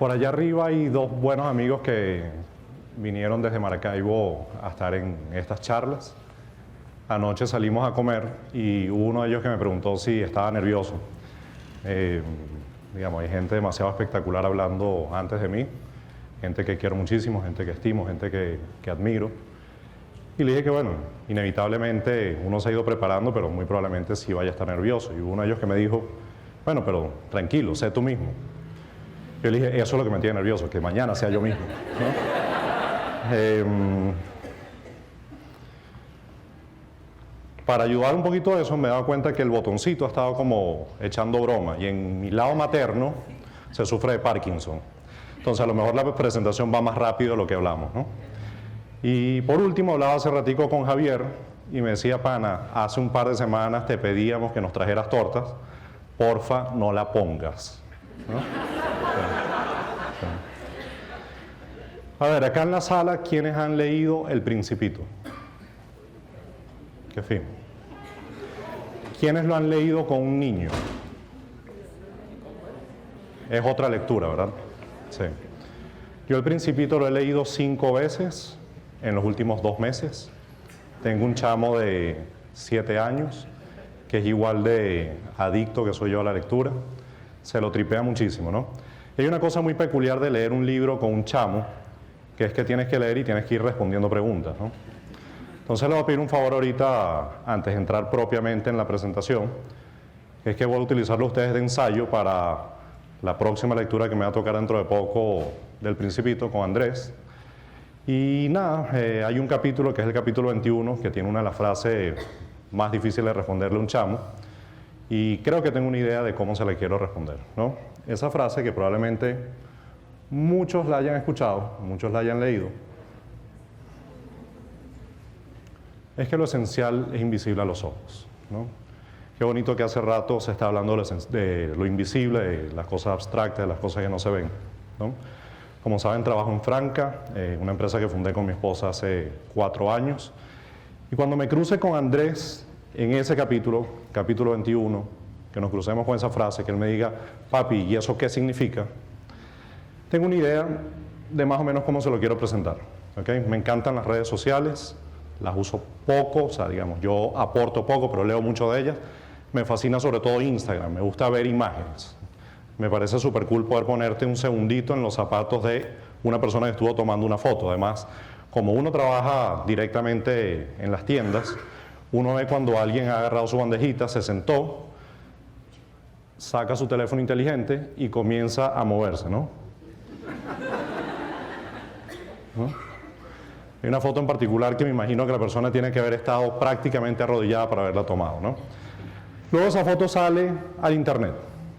Por allá arriba hay dos buenos amigos que vinieron desde Maracaibo a estar en estas charlas. Anoche salimos a comer y hubo uno de ellos que me preguntó si estaba nervioso. Digamos, hay gente demasiado espectacular hablando antes de mí, gente que quiero muchísimo, gente que estimo, gente que admiro. Y le dije que bueno, inevitablemente uno se ha ido preparando, pero muy probablemente sí vaya a estar nervioso. Y hubo uno de ellos que me dijo, bueno, pero tranquilo, sé tú mismo. Yo le dije, eso es lo que me tiene nervioso, que mañana sea yo mismo, ¿no? Para ayudar un poquito a eso, me he dado cuenta que el botoncito ha estado como echando broma, y en mi lado materno se sufre de Parkinson. Entonces a lo mejor la presentación va más rápido de lo que hablamos, ¿no? Y por último, hablaba hace ratico con Javier y me decía, pana, hace un par de semanas te pedíamos que nos trajeras tortas, porfa, no la pongas, ¿no? A ver, acá en la sala, ¿quiénes han leído El Principito? Qué fin. ¿Quiénes lo han leído con un niño? Es otra lectura, ¿verdad? Sí. Yo El Principito lo he leído 5 veces en los últimos 2 meses. Tengo un chamo de 7 años que es igual de adicto que soy yo a la lectura. Se lo tripea muchísimo, ¿no? Hay una cosa muy peculiar de leer un libro con un chamo, que es que tienes que leer y tienes que ir respondiendo preguntas, ¿no? Entonces les voy a pedir un favor ahorita, antes de entrar propiamente en la presentación, que es que voy a utilizarlo ustedes de ensayo para la próxima lectura que me va a tocar dentro de poco del Principito con Andrés. Y nada, hay un capítulo que es el capítulo 21, que tiene una de las frases más difíciles de responderle a un chamo, y creo que tengo una idea de cómo se le quiero responder, ¿no? Esa frase que probablemente muchos la hayan escuchado, muchos la hayan leído, es que lo esencial es invisible a los ojos, ¿no? Qué bonito que hace rato se está hablando de lo invisible, de las cosas abstractas, de las cosas que no se ven, ¿no? Como saben, trabajo en Franca, una empresa que fundé con mi esposa hace 4 años. Y cuando me cruce con Andrés en ese capítulo 21, que nos crucemos con esa frase, que él me diga, papi, ¿y eso qué significa? Tengo una idea de más o menos cómo se lo quiero presentar, ¿okay? Me encantan las redes sociales, las uso poco, o sea, digamos, yo aporto poco, pero leo mucho de ellas. Me fascina sobre todo Instagram, me gusta ver imágenes. Me parece súper cool poder ponerte un segundito en los zapatos de una persona que estuvo tomando una foto. Además, como uno trabaja directamente en las tiendas, uno ve cuando alguien ha agarrado su bandejita, se sentó, saca su teléfono inteligente y comienza a moverse, ¿no? Hay una foto en particular que me imagino que la persona tiene que haber estado prácticamente arrodillada para haberla tomado, ¿no? Luego esa foto sale al internet,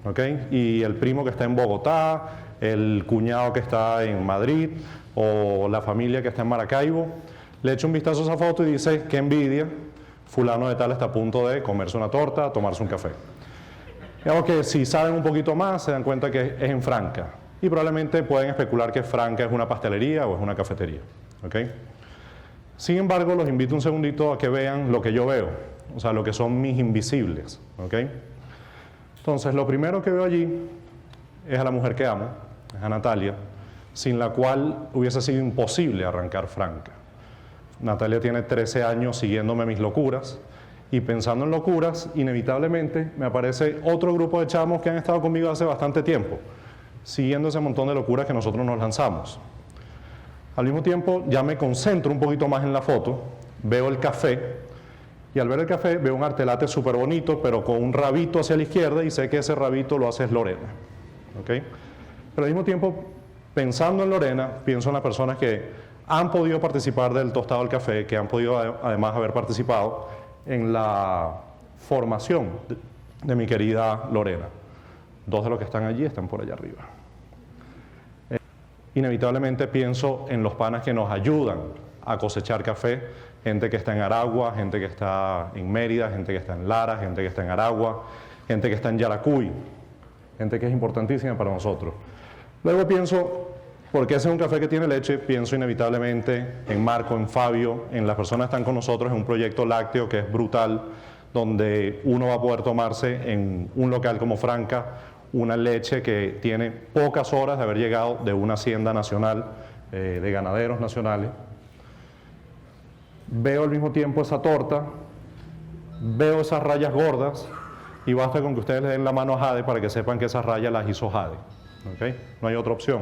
¿ok? Y el primo que está en Bogotá, el cuñado que está en Madrid o la familia que está en Maracaibo, le echa un vistazo a esa foto y dice, qué envidia, fulano de tal está a punto de comerse una torta, tomarse un café. Digamos que si saben un poquito más se dan cuenta que es en Franca y probablemente pueden especular que Franca es una pastelería o es una cafetería, ¿ok? Sin embargo, los invito un segundito a que vean lo que yo veo, o sea, lo que son mis invisibles, ¿ok? Entonces, lo primero que veo allí es a la mujer que amo, es a Natalia, sin la cual hubiese sido imposible arrancar Franca. Natalia tiene 13 años siguiéndome mis locuras, y pensando en locuras, inevitablemente me aparece otro grupo de chamos que han estado conmigo hace bastante tiempo, siguiendo ese montón de locuras que nosotros nos lanzamos. Al mismo tiempo, ya me concentro un poquito más en la foto, veo el café, y al ver el café veo un artelate súper bonito, pero con un rabito hacia la izquierda, y sé que ese rabito lo hace Lorena, ¿ok? Pero al mismo tiempo, pensando en Lorena, pienso en las personas que han podido participar del tostado del café, que han podido además haber participado en la formación de mi querida Lorena. 2 de los que están allí están por allá arriba. Inevitablemente pienso en los panas que nos ayudan a cosechar café, gente que está en Aragua, gente que está en Mérida, gente que está en Lara, gente que está en Aragua, gente que está en Yaracuy, gente que es importantísima para nosotros. Luego pienso, porque ese es un café que tiene leche, pienso inevitablemente en Marco, en Fabio, en las personas que están con nosotros en un proyecto lácteo que es brutal, donde uno va a poder tomarse en un local como Franca una leche que tiene pocas horas de haber llegado de una hacienda nacional, de ganaderos nacionales. Veo al mismo tiempo esa torta, veo esas rayas gordas, y basta con que ustedes le den la mano a Jade para que sepan que esas rayas las hizo Jade. ¿Okay? No hay otra opción.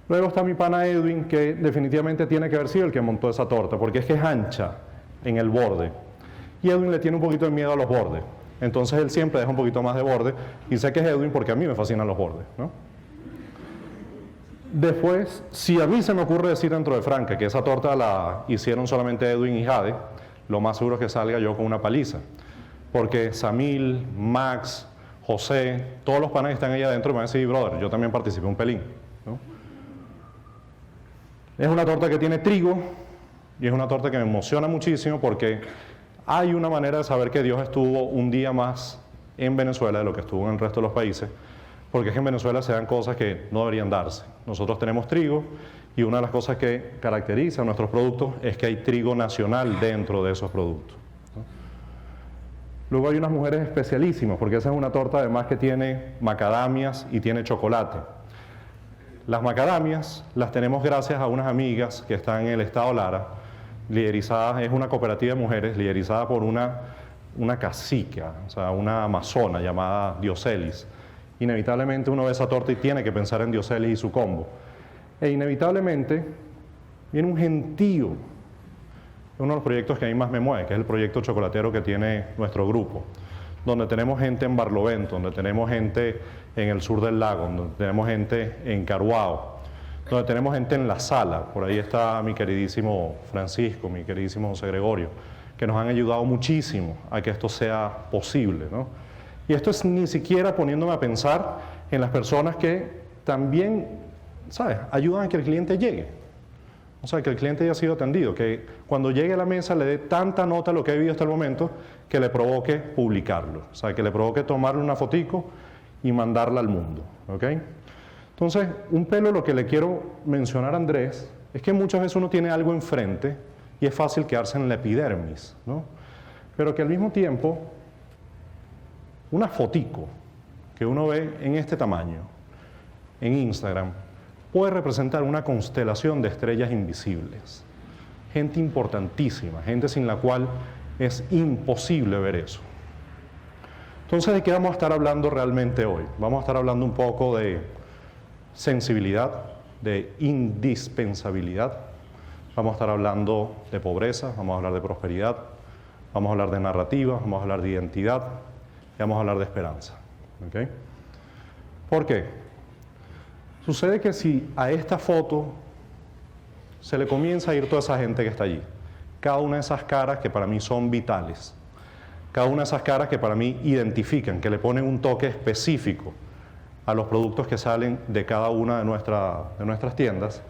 Luego está mi pana Edwin, que definitivamente tiene que haber sido el que montó esa torta, porque es que es ancha en el borde. Y Edwin le tiene un poquito de miedo a los bordes. Entonces él siempre deja un poquito más de borde, y sé que es Edwin porque a mí me fascinan los bordes, ¿no? Después, si a mí se me ocurre decir dentro de Franca que esa torta la hicieron solamente Edwin y Jade, lo más seguro es que salga yo con una paliza. Porque Samil, Max, José, todos los panas que están ahí adentro me van a decir, brother, yo también participé un pelín, ¿no? Es una torta que tiene trigo y es una torta que me emociona muchísimo porque hay una manera de saber que Dios estuvo un día más en Venezuela de lo que estuvo en el resto de los países, porque es que en Venezuela se dan cosas que no deberían darse. Nosotros tenemos trigo y una de las cosas que caracteriza a nuestros productos es que hay trigo nacional dentro de esos productos, ¿no? Luego hay unas mujeres especialísimas, porque esa es una torta además que tiene macadamias y tiene chocolate. Las macadamias las tenemos gracias a unas amigas que están en el estado Lara, liderizadas, es una cooperativa de mujeres liderizada por una cacica, o sea, una amazona llamada Dioselis. Inevitablemente uno ve esa torta y tiene que pensar en Dioselis y su combo. E inevitablemente viene un gentío, uno de los proyectos que a mí más me mueve, que es el proyecto chocolatero que tiene nuestro grupo, donde tenemos gente en Barlovento, donde tenemos gente en el sur del lago, donde tenemos gente en Caruao, donde tenemos gente en La Sala. Por ahí está mi queridísimo Francisco, mi queridísimo José Gregorio, que nos han ayudado muchísimo a que esto sea posible, ¿no? Y esto es ni siquiera poniéndome a pensar en las personas que también, ¿sabes?, ayudan a que el cliente llegue. O sea, que el cliente haya sido atendido, que cuando llegue a la mesa le dé tanta nota a lo que ha vivido hasta el momento que le provoque publicarlo. O sea, que le provoque tomarle una fotico y mandarla al mundo, ¿ok? Entonces, un pelo lo que le quiero mencionar a Andrés es que muchas veces uno tiene algo enfrente y es fácil quedarse en la epidermis, ¿no? Pero que al mismo tiempo, una fotico que uno ve en este tamaño, en Instagram, puede representar una constelación de estrellas invisibles. Gente importantísima, gente sin la cual es imposible ver eso. Entonces, ¿de qué vamos a estar hablando realmente hoy? Vamos a estar hablando un poco de sensibilidad, de indispensabilidad. Vamos a estar hablando de pobreza, vamos a hablar de prosperidad, vamos a hablar de narrativa, vamos a hablar de identidad y vamos a hablar de esperanza. ¿Okay? ¿Por qué? Sucede que si a esta foto se le comienza a ir toda esa gente que está allí, cada una de esas caras que para mí son vitales, cada una de esas caras que para mí identifican, que le ponen un toque específico a los productos que salen de cada una de nuestras tiendas,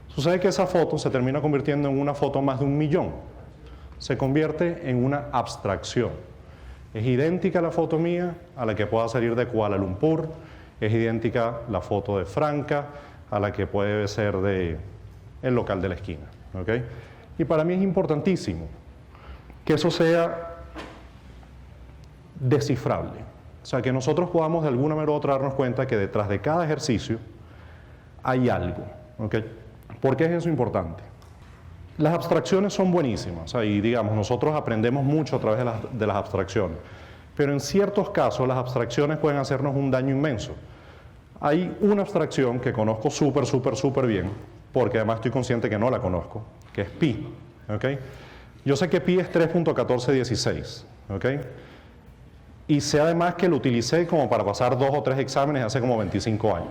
sucede que esa foto se termina convirtiendo en una foto más de 1 millón. Se convierte en una abstracción. Es idéntica la foto mía a la que pueda salir de Kuala Lumpur, es idéntica la foto de Franca a la que puede ser de el local de la esquina, ¿okay? Y para mí es importantísimo que eso sea descifrable. O sea, que nosotros podamos de alguna manera u otra darnos cuenta que detrás de cada ejercicio hay algo, ¿okay? ¿Por qué es eso importante? Las abstracciones son buenísimas, o sea, y digamos, nosotros aprendemos mucho a través de las abstracciones, pero en ciertos casos las abstracciones pueden hacernos un daño inmenso. Hay una abstracción que conozco súper bien, porque además estoy consciente que no la conozco, que es pi, ¿okay? Yo sé que pi es 3.1416, ¿okay? Y sé además que lo utilicé como para pasar 2 o 3 exámenes hace como 25 años.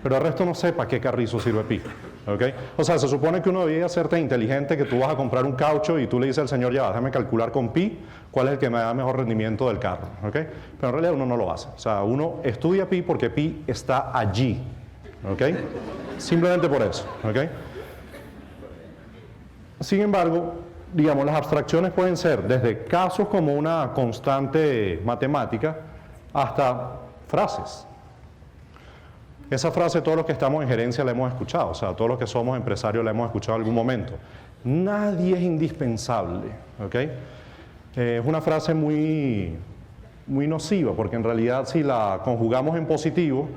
Pero el resto no sé para qué carrizo sirve pi, ¿okay? O sea, se supone que uno debería ser tan inteligente que tú vas a comprar un caucho y tú le dices al señor, ya, déjame calcular con pi cuál es el que me da mejor rendimiento del carro, ¿okay? Pero en realidad uno no lo hace. O sea, uno estudia pi porque pi está allí, ¿okay? Simplemente por eso, ¿okay? Sin embargo, digamos, las abstracciones pueden ser desde casos como una constante matemática hasta frases. Esa frase todos los que estamos en gerencia la hemos escuchado, o sea, todos los que somos empresarios la hemos escuchado en algún momento. Nadie es indispensable, ¿ok? Es una frase muy muy nociva, porque en realidad si la conjugamos en positivo,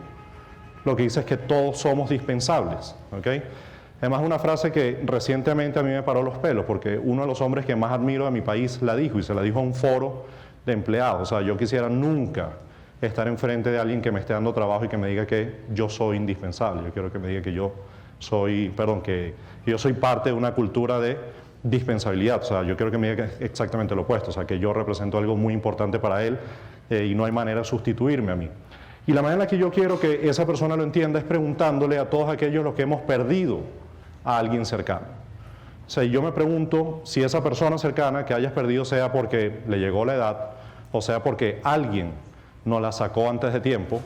lo que dice es que todos somos dispensables, ¿ok? Además, una frase que recientemente a mí me paró los pelos, porque uno de los hombres que más admiro de mi país la dijo, y se la dijo a un foro de empleados. O sea, yo quisiera nunca estar enfrente de alguien que me esté dando trabajo y que me diga que yo soy indispensable. Yo quiero que me diga que yo soy, que yo soy parte de una cultura de dispensabilidad. O sea, yo quiero que me diga exactamente lo opuesto, o sea, que yo represento algo muy importante para él y no hay manera de sustituirme a mí. Y la manera en la que yo quiero que esa persona lo entienda es preguntándole a todos aquellos los que hemos perdido a alguien cercano. O sea, yo me pregunto si esa persona cercana que hayas perdido sea porque le llegó la edad o sea porque alguien nos la sacó antes de tiempo,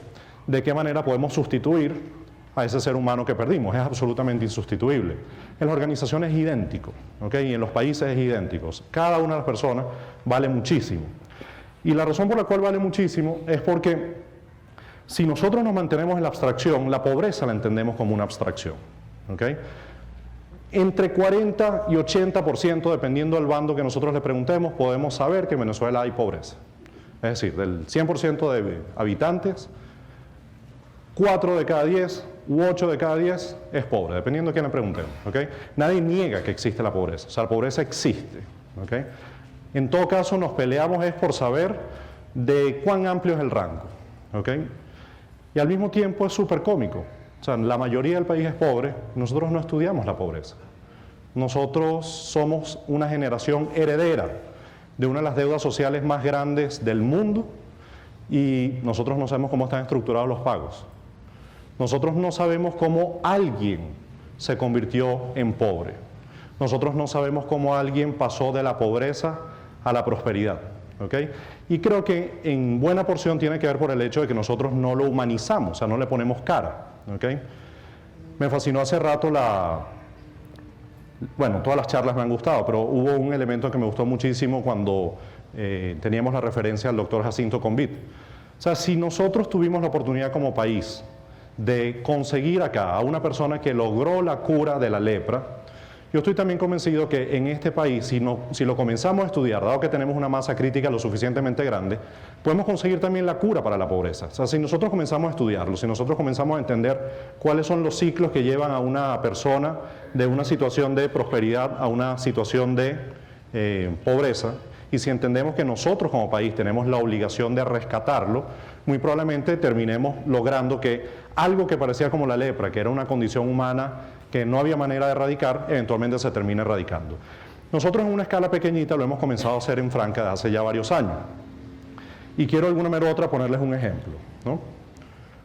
¿de qué manera podemos sustituir a ese ser humano que perdimos? Es absolutamente insustituible. En las organizaciones es idéntico, ¿ok? Y en los países es idéntico. Cada una de las personas vale muchísimo. Y la razón por la cual vale muchísimo es porque si nosotros nos mantenemos en la abstracción, la pobreza la entendemos como una abstracción, ¿ok? Entre 40 y 80%, dependiendo del bando que nosotros le preguntemos, podemos saber que en Venezuela hay pobreza. Es decir, del 100% de habitantes, 4 de cada 10 u 8 de cada 10 es pobre, dependiendo de quién le preguntemos, ¿ok? Nadie niega que existe la pobreza, o sea, la pobreza existe, ¿ok? En todo caso, nos peleamos es por saber de cuán amplio es el rango, ¿ok? Y al mismo tiempo es súper cómico. O sea, la mayoría del país es pobre, nosotros no estudiamos la pobreza. Nosotros somos una generación heredera de una de las deudas sociales más grandes del mundo y nosotros no sabemos cómo están estructurados los pagos. Nosotros no sabemos cómo alguien se convirtió en pobre. Nosotros no sabemos cómo alguien pasó de la pobreza a la prosperidad, ¿ok? Y creo que en buena porción tiene que ver por el hecho de que nosotros no lo humanizamos, o sea, no le ponemos cara. ¿Okay? Me fascinó hace rato bueno, todas las charlas me han gustado, pero hubo un elemento que me gustó muchísimo cuando teníamos la referencia al doctor Jacinto Convit. O sea, si nosotros tuvimos la oportunidad como país de conseguir acá a una persona que logró la cura de la lepra, yo estoy también convencido que en este país, si lo comenzamos a estudiar, dado que tenemos una masa crítica lo suficientemente grande, podemos conseguir también la cura para la pobreza. O sea, si nosotros comenzamos a estudiarlo, si nosotros comenzamos a entender cuáles son los ciclos que llevan a una persona de una situación de prosperidad a una situación de pobreza, y si entendemos que nosotros como país tenemos la obligación de rescatarlo, muy probablemente terminemos logrando que algo que parecía como la lepra, que era una condición humana que no había manera de erradicar, eventualmente se termine erradicando. Nosotros en una escala pequeñita lo hemos comenzado a hacer en Franca desde hace ya varios años. Y quiero de alguna manera u otra ponerles un ejemplo, ¿no?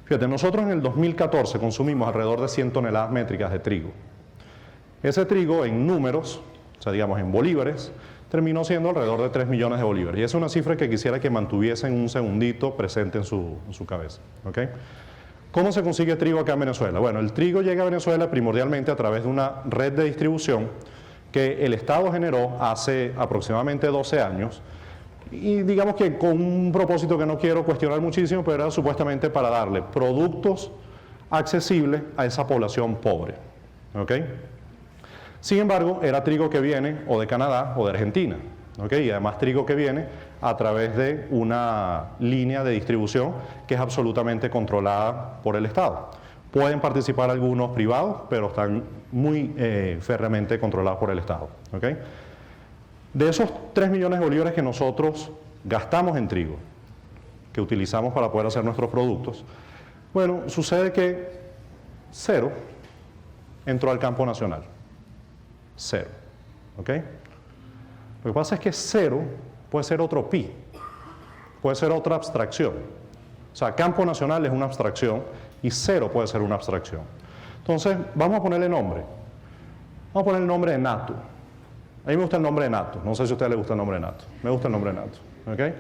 Fíjate, nosotros en el 2014 consumimos alrededor de 100 toneladas métricas de trigo. Ese trigo en números, o sea, digamos en bolívares, terminó siendo alrededor de 3 millones de bolívares. Y es una cifra que quisiera que mantuviesen un segundito presente en su cabeza, ¿ok? ¿Cómo se consigue trigo acá en Venezuela? Bueno, el trigo llega a Venezuela primordialmente a través de una red de distribución que el Estado generó hace aproximadamente 12 años y digamos que con un propósito que no quiero cuestionar muchísimo, pero era supuestamente para darle productos accesibles a esa población pobre, ¿ok? Sin embargo, era trigo que viene o de Canadá o de Argentina, ¿ok? Y además trigo que viene a través de una línea de distribución que es absolutamente controlada por el Estado. Pueden participar algunos privados, pero están muy férreamente controlados por el Estado, ¿ok? De esos 3 millones de bolívares que nosotros gastamos en trigo, que utilizamos para poder hacer nuestros productos, bueno, sucede que 0 entró al campo nacional. 0, ¿ok? Lo que pasa es que 0 puede ser otro pi, puede ser otra abstracción. O sea, campo nacional es una abstracción y 0 puede ser una abstracción. Entonces, vamos a ponerle nombre. Vamos a poner el nombre de Nato. A mí me gusta el nombre de Nato. No sé si a usted le gusta el nombre de Nato. Me gusta el nombre de Nato, ¿ok?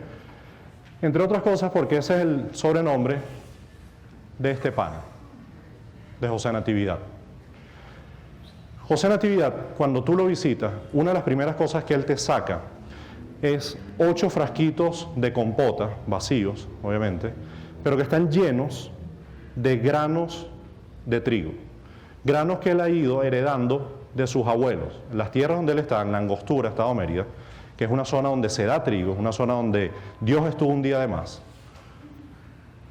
Entre otras cosas porque ese es el sobrenombre de este pana, de José Natividad. José Natividad, cuando tú lo visitas, una de las primeras cosas que él te saca es 8 frasquitos de compota, vacíos, obviamente, pero que están llenos de granos de trigo. Granos que él ha ido heredando de sus abuelos. En las tierras donde él está, en la Angostura, Estado Mérida, que es una zona donde se da trigo, es una zona donde Dios estuvo un día de más.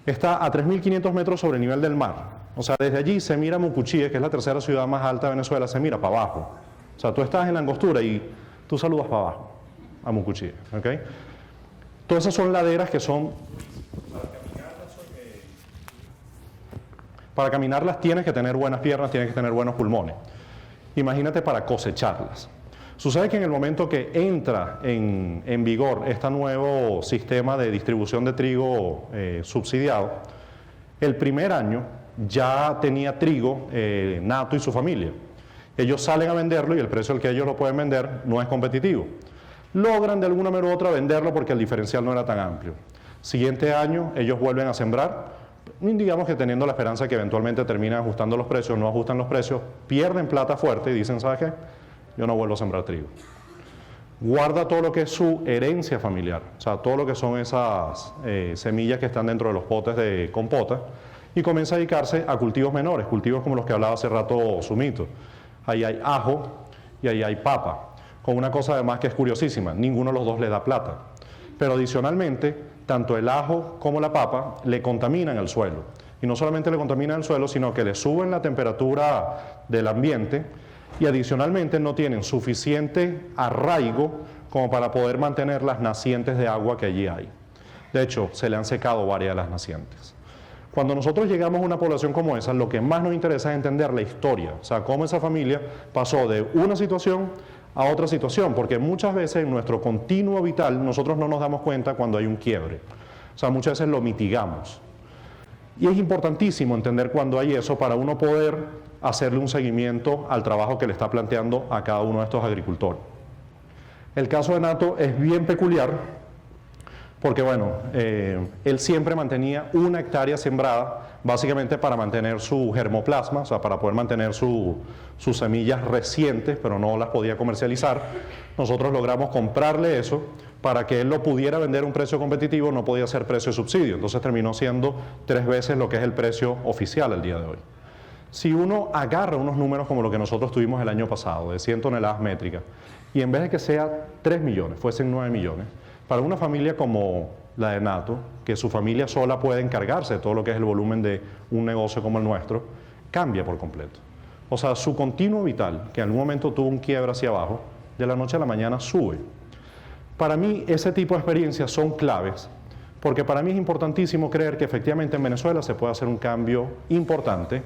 Está a 3.500 metros sobre el nivel del mar. O sea, desde allí se mira Mucuchíes, que es la tercera ciudad más alta de Venezuela, se mira para abajo. O sea, tú estás en la Angostura y tú saludas para abajo, a Mucuchíes, ¿ok? Todas esas son laderas que son... Para caminarlas tienes que tener buenas piernas, tienes que tener buenos pulmones. Imagínate para cosecharlas. Sucede que en el momento que entra en vigor este nuevo sistema de distribución de trigo subsidiado, el primer año ya tenía trigo Nato y su familia. Ellos salen a venderlo y el precio al que ellos lo pueden vender no es competitivo. Logran de alguna manera u otra venderlo porque el diferencial no era tan amplio. Siguiente año ellos vuelven a sembrar, digamos que teniendo la esperanza de que eventualmente terminen ajustando los precios, no ajustan los precios, pierden plata fuerte y dicen, ¿sabes qué? Yo no vuelvo a sembrar trigo. Guarda todo lo que es su herencia familiar, o sea, todo lo que son esas semillas que están dentro de los potes de compota y comienza a dedicarse a cultivos menores, cultivos como los que hablaba hace rato Sumito. Ahí hay ajo y ahí hay papa, con una cosa además que es curiosísima, ninguno de los dos le da plata. Pero adicionalmente, tanto el ajo como la papa le contaminan el suelo. Y no solamente le contaminan el suelo, sino que le suben la temperatura del ambiente y adicionalmente no tienen suficiente arraigo como para poder mantener las nacientes de agua que allí hay. De hecho, se le han secado varias de las nacientes. Cuando nosotros llegamos a una población como esa, lo que más nos interesa es entender la historia, o sea, cómo esa familia pasó de una situación a otra situación, porque muchas veces en nuestro continuo vital nosotros no nos damos cuenta cuando hay un quiebre. O sea, muchas veces lo mitigamos. Y es importantísimo entender cuando hay eso para uno poder hacerle un seguimiento al trabajo que le está planteando a cada uno de estos agricultores. El caso de Nato es bien peculiar porque, bueno, él siempre mantenía 1 hectárea sembrada básicamente para mantener su germoplasma, o sea, para poder mantener sus semillas recientes, pero no las podía comercializar. Nosotros logramos comprarle eso para que él lo pudiera vender a un precio competitivo, no podía ser precio de subsidio, entonces terminó siendo 3 veces lo que es el precio oficial al día de hoy. Si uno agarra unos números como lo que nosotros tuvimos el año pasado, de 100 toneladas métricas, y en vez de que sea 3 millones, fuesen 9 millones, para una familia como la de Nato, que su familia sola puede encargarse de todo lo que es el volumen de un negocio como el nuestro, cambia por completo. O sea, su continuo vital, que en algún momento tuvo un quiebre hacia abajo, de la noche a la mañana sube. Para mí, ese tipo de experiencias son claves, porque para mí es importantísimo creer que efectivamente en Venezuela se puede hacer un cambio importante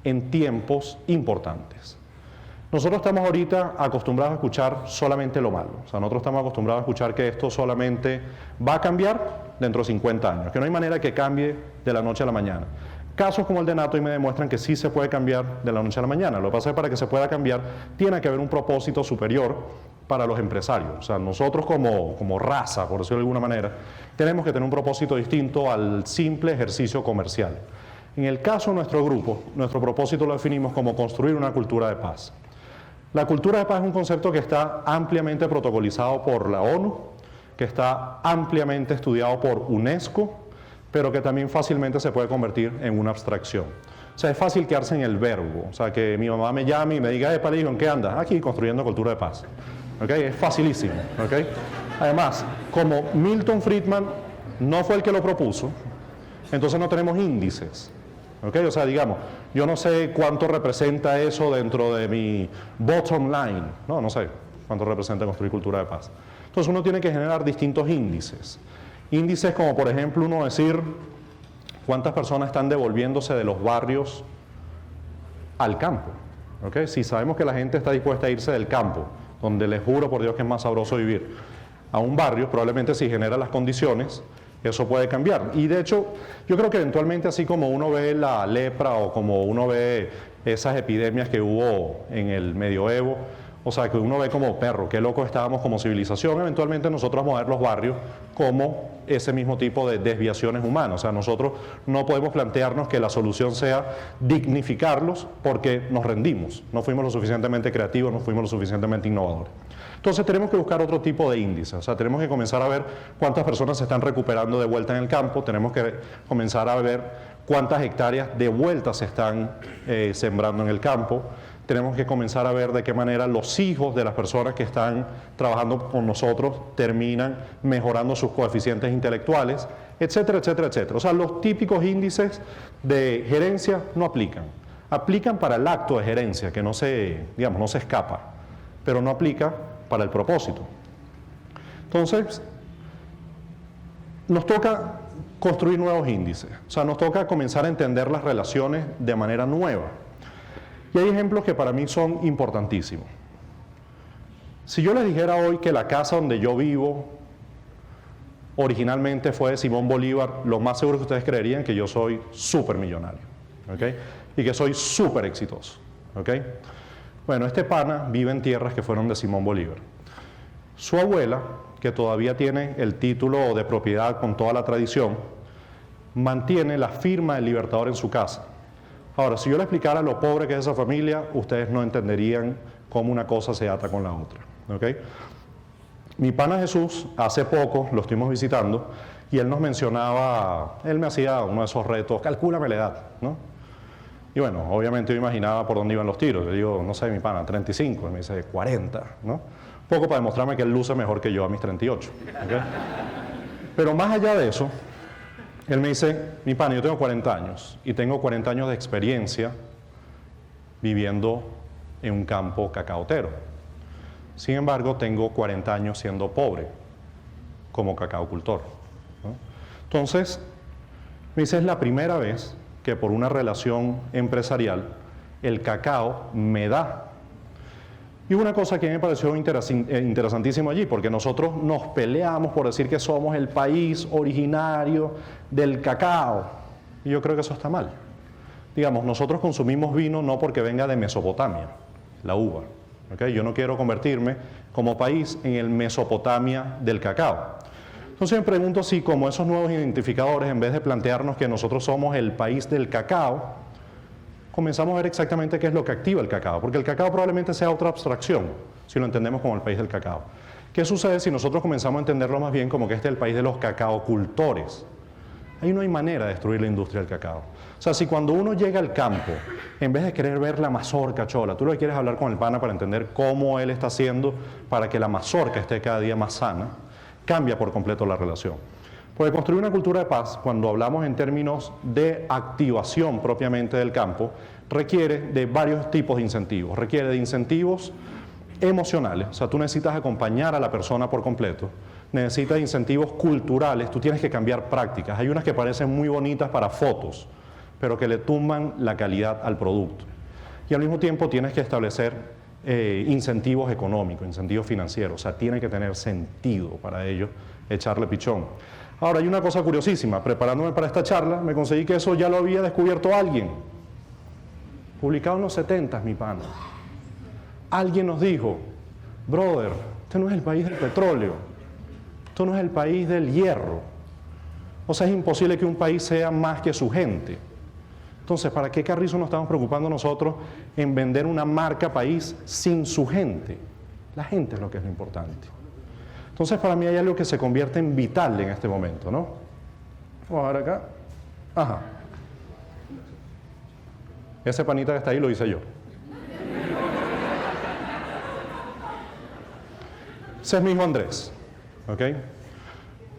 en tiempos importantes. Nosotros estamos ahorita acostumbrados a escuchar solamente lo malo. O sea, nosotros estamos acostumbrados a escuchar que esto solamente va a cambiar dentro de 50 años, que no hay manera que cambie de la noche a la mañana. Casos como el de Nato y me demuestran que sí se puede cambiar de la noche a la mañana. Lo que pasa es que para que se pueda cambiar tiene que haber un propósito superior para los empresarios. O sea, nosotros como raza, por decirlo de alguna manera, tenemos que tener un propósito distinto al simple ejercicio comercial. En el caso de nuestro grupo, nuestro propósito lo definimos como construir una cultura de paz. La cultura de paz es un concepto que está ampliamente protocolizado por la ONU, que está ampliamente estudiado por UNESCO, pero que también fácilmente se puede convertir en una abstracción. O sea, es fácil quedarse en el verbo. O sea, que mi mamá me llame y me diga, para hijo, ¿en qué andas? Aquí construyendo cultura de paz. ¿Okay? Es facilísimo. ¿Okay? Además, como Milton Friedman no fue el que lo propuso, entonces no tenemos índices. ¿Okay? O sea, digamos, yo no sé cuánto representa eso dentro de mi bottom line. No sé cuánto representa construir cultura de paz. Entonces uno tiene que generar distintos índices. Índices como, por ejemplo, uno decir cuántas personas están devolviéndose de los barrios al campo. ¿Okay? Si sabemos que la gente está dispuesta a irse del campo, donde les juro por Dios que es más sabroso vivir, a un barrio, probablemente si genera las condiciones, eso puede cambiar. Y de hecho, yo creo que eventualmente, así como uno ve la lepra o como uno ve esas epidemias que hubo en el medioevo, o sea, que uno ve como perro, qué loco estábamos como civilización, eventualmente nosotros vamos a ver los barrios como ese mismo tipo de desviaciones humanas. O sea, nosotros no podemos plantearnos que la solución sea dignificarlos porque nos rendimos, no fuimos lo suficientemente creativos, no fuimos lo suficientemente innovadores. Entonces tenemos que buscar otro tipo de índice, o sea, tenemos que comenzar a ver cuántas personas se están recuperando de vuelta en el campo, tenemos que comenzar a ver cuántas hectáreas de vuelta se están sembrando en el campo, Tenemos que comenzar a ver de qué manera los hijos de las personas que están trabajando con nosotros terminan mejorando sus coeficientes intelectuales, etcétera, etcétera, etcétera. O sea, los típicos índices de gerencia no aplican. Aplican para el acto de gerencia, que no se escapa, pero no aplica para el propósito. Entonces, nos toca construir nuevos índices. O sea, nos toca comenzar a entender las relaciones de manera nueva. Y hay ejemplos que para mí son importantísimos. Si yo les dijera hoy que la casa donde yo vivo originalmente fue de Simón Bolívar, lo más seguro que ustedes creerían que yo soy súper millonario, ¿okay? Y que soy súper exitoso, ¿okay? Bueno, este pana vive en tierras que fueron de Simón Bolívar. Su abuela, que todavía tiene el título de propiedad con toda la tradición, mantiene la firma del Libertador en su casa. Ahora, si yo le explicara lo pobre que es esa familia, ustedes no entenderían cómo una cosa se ata con la otra, ¿okay? Mi pana Jesús, hace poco lo estuvimos visitando y él nos mencionaba, él me hacía uno de esos retos, calcúlame la edad, ¿no? Y bueno, obviamente yo imaginaba por dónde iban los tiros. Le digo, no sé, mi pana, 35, él me dice 40, ¿no? Poco para demostrarme que él luce mejor que yo a mis 38, ¿okay? Pero más allá de eso, él me dice, mi pana, yo tengo 40 años y tengo 40 años de experiencia viviendo en un campo cacaotero. Sin embargo, tengo 40 años siendo pobre como cacaocultor, ¿no? Entonces, me dice, es la primera vez que por una relación empresarial el cacao me da. Y una cosa que me pareció interesantísimo allí, porque nosotros nos peleamos por decir que somos el país originario del cacao. Y yo creo que eso está mal. Digamos, nosotros consumimos vino no porque venga de Mesopotamia, la uva. ¿Okay? Yo no quiero convertirme como país en el Mesopotamia del cacao. Entonces me pregunto si como esos nuevos identificadores, en vez de plantearnos que nosotros somos el país del cacao, comenzamos a ver exactamente qué es lo que activa el cacao, porque el cacao probablemente sea otra abstracción, si lo entendemos como el país del cacao. ¿Qué sucede si nosotros comenzamos a entenderlo más bien como que este es el país de los cacaocultores? Ahí no hay manera de destruir la industria del cacao. O sea, si cuando uno llega al campo, en vez de querer ver la mazorca chola, tú lo que quieres hablar con el pana para entender cómo él está haciendo para que la mazorca esté cada día más sana, cambia por completo la relación. Porque construir una cultura de paz, cuando hablamos en términos de activación propiamente del campo, requiere de varios tipos de incentivos. Requiere de incentivos emocionales, o sea, tú necesitas acompañar a la persona por completo. Necesitas incentivos culturales, tú tienes que cambiar prácticas. Hay unas que parecen muy bonitas para fotos, pero que le tumban la calidad al producto. Y al mismo tiempo tienes que establecer incentivos económicos, incentivos financieros, o sea, tiene que tener sentido para ello echarle pichón. Ahora, hay una cosa curiosísima, preparándome para esta charla, me conseguí que eso ya lo había descubierto alguien, publicado en los 70, mi pana. Alguien nos dijo, brother, este no es el país del petróleo, esto no es el país del hierro, o sea, es imposible que un país sea más que su gente. Entonces, ¿para qué carrizo nos estamos preocupando nosotros en vender una marca país sin su gente? La gente es lo que es lo importante. Entonces, para mí hay algo que se convierte en vital en este momento, ¿no? Vamos a ver acá. Ajá. Ese panita que está ahí lo hice yo. Ese es mi hijo Andrés, ¿ok?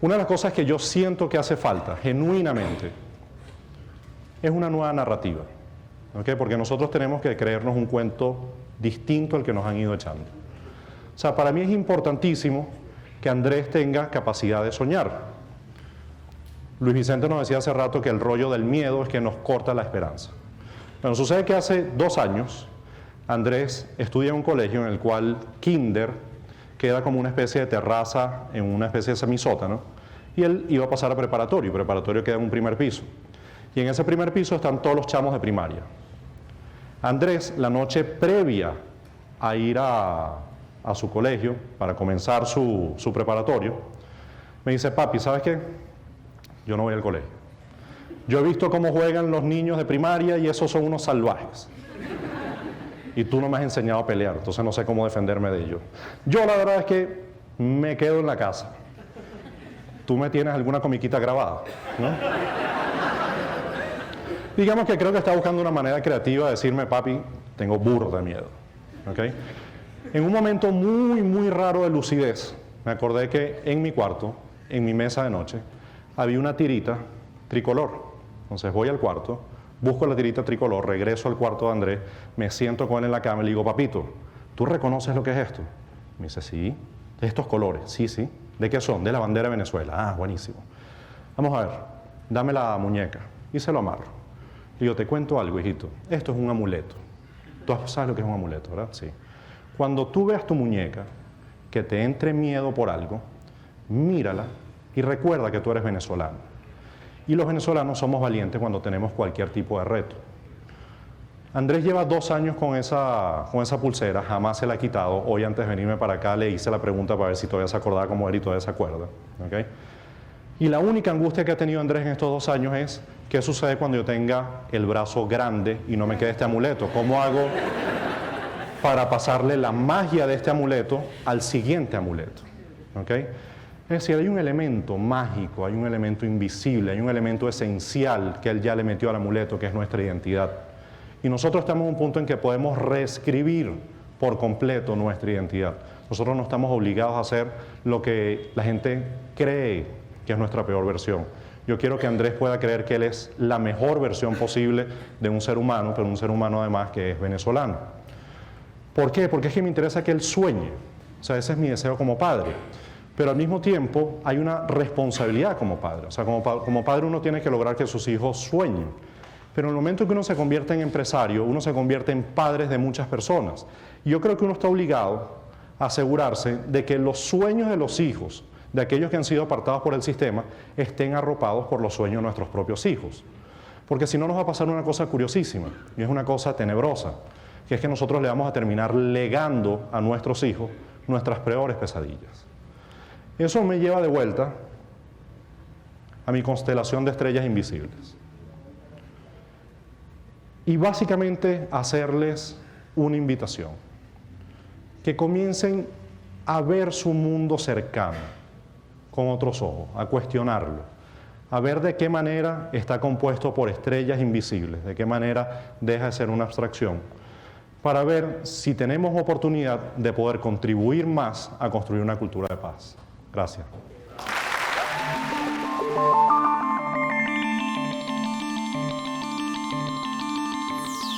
Una de las cosas que yo siento que hace falta, genuinamente, es una nueva narrativa, ¿ok? Porque nosotros tenemos que creernos un cuento distinto al que nos han ido echando. O sea, para mí es importantísimo que Andrés tenga capacidad de soñar. Luis Vicente nos decía hace rato que el rollo del miedo es que nos corta la esperanza. Bueno, sucede que hace 2 años Andrés estudia en un colegio en el cual kinder queda como una especie de terraza en una especie de semisótano y él iba a pasar a preparatorio, y preparatorio queda en un primer piso. Y en ese primer piso están todos los chamos de primaria. Andrés, la noche previa a ir a su colegio para comenzar su preparatorio, me dice, papi, ¿sabes qué? Yo no voy al colegio. Yo he visto cómo juegan los niños de primaria y esos son unos salvajes. Y tú no me has enseñado a pelear, entonces no sé cómo defenderme de ellos. Yo la verdad es que me quedo en la casa. Tú me tienes alguna comiquita grabada, ¿no? Digamos que creo que está buscando una manera creativa de decirme, papi, tengo burda de miedo. ¿Okay? En un momento muy, muy raro de lucidez, me acordé que en mi cuarto, en mi mesa de noche, había una tirita tricolor. Entonces voy al cuarto, busco la tirita tricolor, regreso al cuarto de Andrés, me siento con él en la cama y le digo, papito, ¿tú reconoces lo que es esto? Me dice, sí. ¿De estos colores? Sí, sí. ¿De qué son? De la bandera de Venezuela. Ah, buenísimo. Vamos a ver, dame la muñeca. Y se lo amarro. Y yo te cuento algo, hijito. Esto es un amuleto. Tú sabes lo que es un amuleto, ¿verdad? Sí. Cuando tú veas tu muñeca, que te entre miedo por algo, mírala y recuerda que tú eres venezolano. Y los venezolanos somos valientes cuando tenemos cualquier tipo de reto. Andrés lleva 2 años con esa pulsera, jamás se la ha quitado. Hoy antes de venirme para acá le hice la pregunta para ver si todavía se acordaba cómo era y todavía se acuerda. ¿Okay? Y la única angustia que ha tenido Andrés en estos 2 años es qué sucede cuando yo tenga el brazo grande y no me quede este amuleto. ¿Cómo hago para pasarle la magia de este amuleto al siguiente amuleto? ¿Okay? Es decir, hay un elemento mágico, hay un elemento invisible, hay un elemento esencial que él ya le metió al amuleto, que es nuestra identidad. Y nosotros estamos en un punto en que podemos reescribir por completo nuestra identidad. Nosotros no estamos obligados a hacer lo que la gente cree que es nuestra peor versión. Yo quiero que Andrés pueda creer que él es la mejor versión posible de un ser humano, pero un ser humano además que es venezolano. ¿Por qué? Porque es que me interesa que él sueñe. O sea, ese es mi deseo como padre. Pero al mismo tiempo hay una responsabilidad como padre. O sea, como padre uno tiene que lograr que sus hijos sueñen. Pero en el momento que uno se convierte en empresario, uno se convierte en padres de muchas personas. Y yo creo que uno está obligado a asegurarse de que los sueños de los hijos, de aquellos que han sido apartados por el sistema, estén arropados por los sueños de nuestros propios hijos. Porque si no nos va a pasar una cosa curiosísima, y es una cosa tenebrosa, que es que nosotros le vamos a terminar legando a nuestros hijos nuestras peores pesadillas. Eso me lleva de vuelta a mi constelación de estrellas invisibles. Y básicamente hacerles una invitación, que comiencen a ver su mundo cercano con otros ojos, a cuestionarlo, a ver de qué manera está compuesto por estrellas invisibles, de qué manera deja de ser una abstracción, para ver si tenemos oportunidad de poder contribuir más a construir una cultura de paz. Gracias.